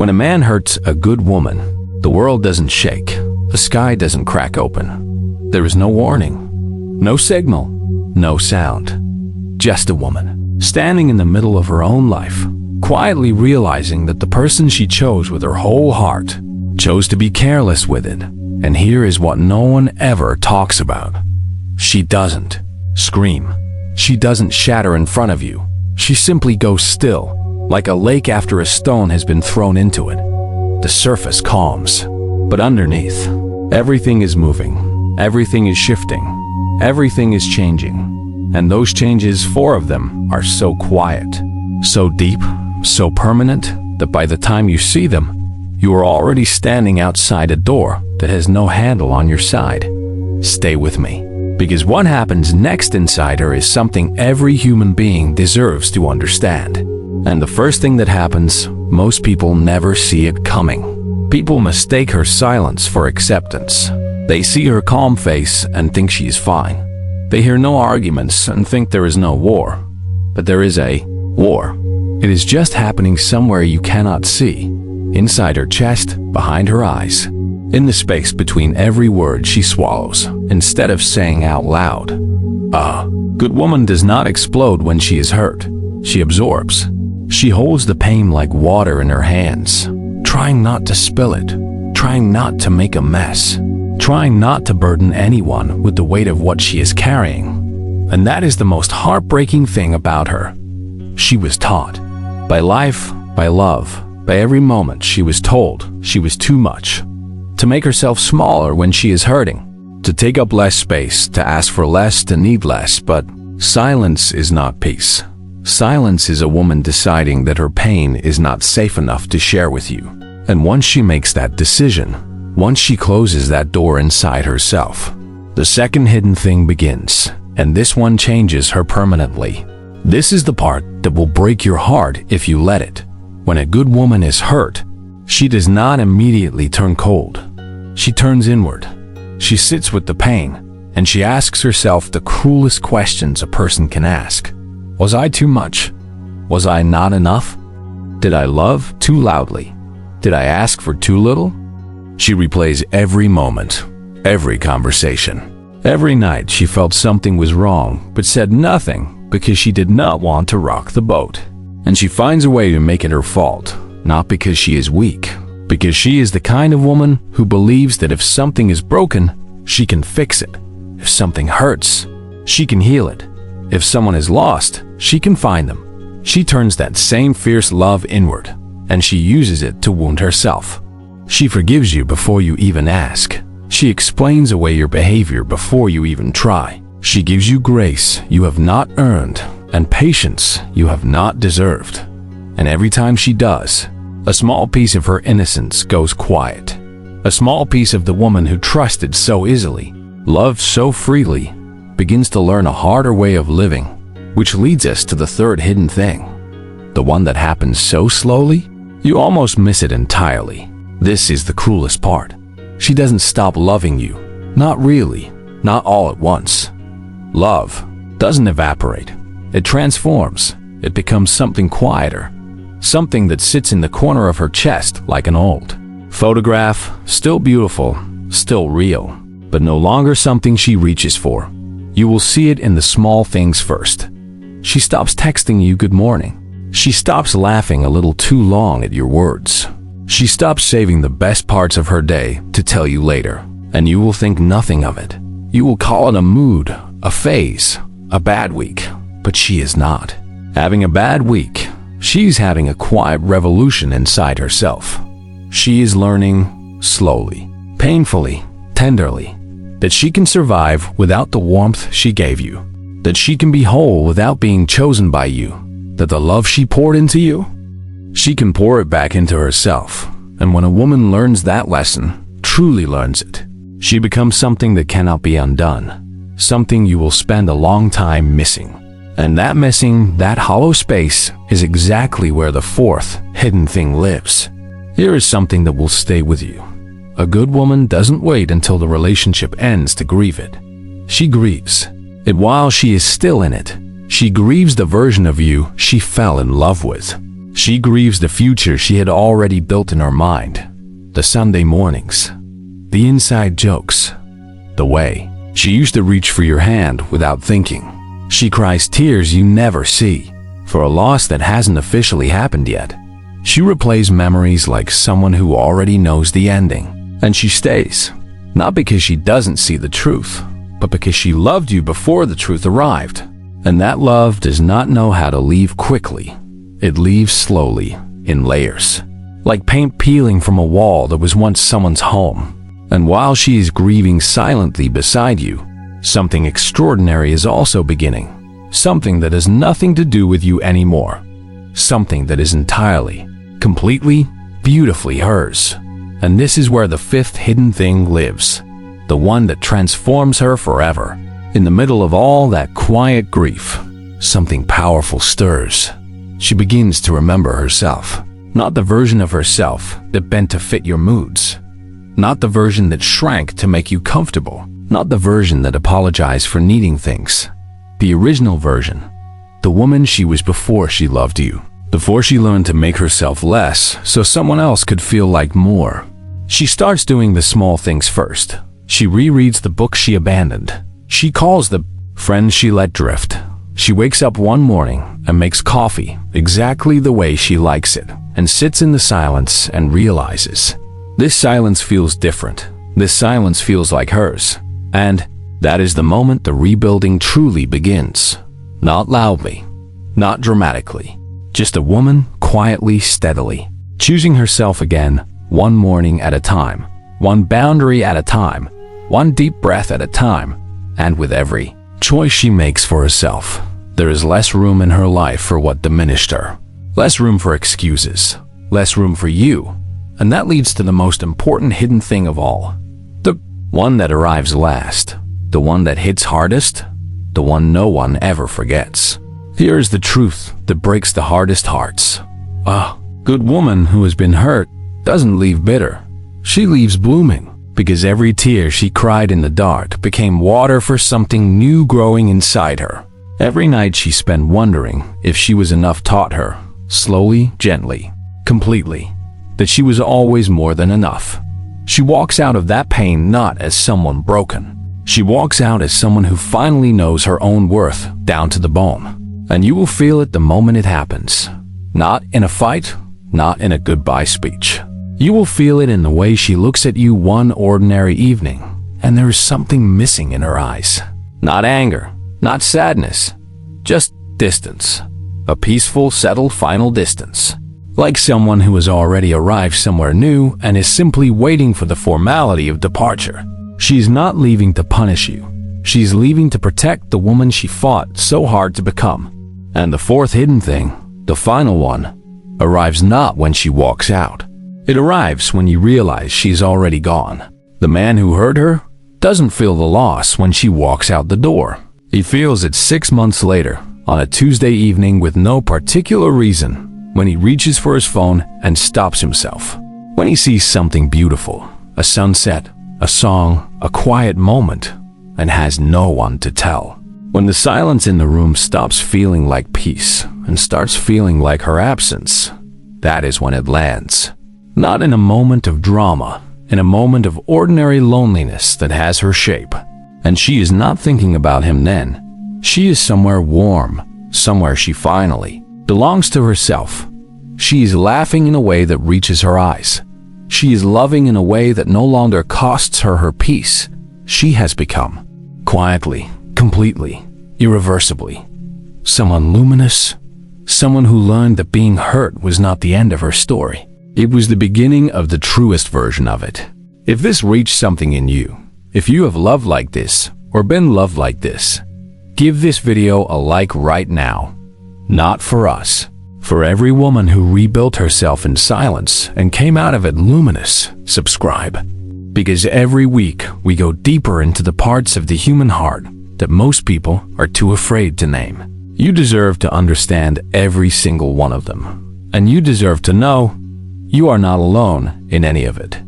When a man hurts a good woman, the world doesn't shake, the sky doesn't crack open. There is no warning, no signal, no sound. Just a woman, standing in the middle of her own life, quietly realizing that the person she chose with her whole heart chose to be careless with it. And here is what no one ever talks about. She doesn't scream. She doesn't shatter in front of you. She simply goes still, like a lake after a stone has been thrown into it. The surface calms, but underneath, everything is moving, everything is shifting, everything is changing. And those changes, 4 of them, are so quiet, so deep, so permanent, that by the time you see them, you are already standing outside a door that has no handle on your side. Stay with me, because what happens next inside her is something every human being deserves to understand. And the first thing that happens, most people never see it coming. People mistake her silence for acceptance. They see her calm face and think she is fine. They hear no arguments and think there is no war. But there is a war. It is just happening somewhere you cannot see. Inside her chest, behind her eyes. In the space between every word she swallows, instead of saying out loud. A good woman does not explode when she is hurt. She absorbs. She holds the pain like water in her hands, trying not to spill it, trying not to make a mess, trying not to burden anyone with the weight of what she is carrying. And that is the most heartbreaking thing about her. She was taught, by life, by love, by every moment she was told she was too much, to make herself smaller when she is hurting, to take up less space, to ask for less, to need less. But silence is not peace. Silence is a woman deciding that her pain is not safe enough to share with you. And once she makes that decision, once she closes that door inside herself, the second hidden thing begins, and this one changes her permanently. This is the part that will break your heart if you let it. When a good woman is hurt, she does not immediately turn cold. She turns inward. She sits with the pain, and she asks herself the cruelest questions a person can ask. Was I too much? Was I not enough? Did I love too loudly? Did I ask for too little? She replays every moment, every conversation. Every night she felt something was wrong, but said nothing because she did not want to rock the boat. And she finds a way to make it her fault, not because she is weak, because she is the kind of woman who believes that if something is broken, she can fix it. If something hurts, she can heal it. If someone is lost, she can find them. She turns that same fierce love inward, and she uses it to wound herself. She forgives you before you even ask. She explains away your behavior before you even try. She gives you grace you have not earned, and patience you have not deserved. And every time she does, a small piece of her innocence goes quiet. A small piece of the woman who trusted so easily, loved so freely, begins to learn a harder way of living, which leads us to the third hidden thing. The one that happens so slowly, you almost miss it entirely. This is the cruelest part. She doesn't stop loving you. Not really, not all at once. Love doesn't evaporate. It transforms. It becomes something quieter, something that sits in the corner of her chest like an old photograph, still beautiful, still real, but no longer something she reaches for. You will see it in the small things first. She stops texting you good morning. She stops laughing a little too long at your words. She stops saving the best parts of her day to tell you later, and you will think nothing of it. You will call it a mood, a phase, a bad week. But she is not having a bad week. She's having a quiet revolution inside herself. She is learning slowly, painfully, tenderly, that she can survive without the warmth she gave you, that she can be whole without being chosen by you, that the love she poured into you, she can pour it back into herself. And when a woman learns that lesson, truly learns it, she becomes something that cannot be undone, something you will spend a long time missing. And that missing, that hollow space, is exactly where the fourth hidden thing lives. Here is something that will stay with you. A good woman doesn't wait until the relationship ends to grieve it. She grieves it while she is still in it. She grieves the version of you she fell in love with. She grieves the future she had already built in her mind. The Sunday mornings, the inside jokes, the way she used to reach for your hand without thinking. She cries tears you never see for a loss that hasn't officially happened yet. She replays memories like someone who already knows the ending. And she stays, not because she doesn't see the truth, but because she loved you before the truth arrived. And that love does not know how to leave quickly. It leaves slowly, in layers, like paint peeling from a wall that was once someone's home. And while she is grieving silently beside you, something extraordinary is also beginning. Something that has nothing to do with you anymore. Something that is entirely, completely, beautifully hers. And this is where the fifth hidden thing lives. The one that transforms her forever. In the middle of all that quiet grief, something powerful stirs. She begins to remember herself. Not the version of herself that bent to fit your moods. Not the version that shrank to make you comfortable. Not the version that apologized for needing things. The original version. The woman she was before she loved you. Before she learned to make herself less so someone else could feel like more. She starts doing the small things first. She rereads the books she abandoned. She calls the friends she let drift. She wakes up one morning and makes coffee exactly the way she likes it and sits in the silence and realizes, this silence feels different. This silence feels like hers. And that is the moment the rebuilding truly begins. Not loudly, not dramatically, just a woman quietly, steadily, choosing herself again, one morning at a time, one boundary at a time, one deep breath at a time, and with every choice she makes for herself, there is less room in her life for what diminished her, less room for excuses, less room for you, and that leads to the most important hidden thing of all, the one that arrives last, the one that hits hardest, the one no one ever forgets. Here is the truth that breaks the hardest hearts. A good woman who has been hurt doesn't leave bitter. She leaves blooming, because every tear she cried in the dark became water for something new growing inside her. Every night she spent wondering if she was enough taught her, slowly, gently, completely, that she was always more than enough. She walks out of that pain not as someone broken. She walks out as someone who finally knows her own worth down to the bone. And you will feel it the moment it happens. Not in a fight, not in a goodbye speech. You will feel it in the way she looks at you one ordinary evening, and there is something missing in her eyes. Not anger, not sadness, just distance. A peaceful, settled final distance. Like someone who has already arrived somewhere new and is simply waiting for the formality of departure. She is not leaving to punish you. She is leaving to protect the woman she fought so hard to become. And the fourth hidden thing, the final one, arrives not when she walks out. It arrives when you realize she's already gone. The man who hurt her doesn't feel the loss when she walks out the door. He feels it 6 months later, on a Tuesday evening with no particular reason, when he reaches for his phone and stops himself. When he sees something beautiful, a sunset, a song, a quiet moment, and has no one to tell. When the silence in the room stops feeling like peace and starts feeling like her absence, that is when it lands. Not in a moment of drama, in a moment of ordinary loneliness that has her shape. And she is not thinking about him then. She is somewhere warm, somewhere she finally belongs to herself. She is laughing in a way that reaches her eyes. She is loving in a way that no longer costs her her peace. She has become, quietly, completely, irreversibly, someone luminous, someone who learned that being hurt was not the end of her story. It was the beginning of the truest version of it. If this reached something in you, if you have loved like this or been loved like this, give this video a like right now. Not for us. For every woman who rebuilt herself in silence and came out of it luminous, subscribe. Because every week we go deeper into the parts of the human heart that most people are too afraid to name. You deserve to understand every single one of them. And you deserve to know you are not alone in any of it.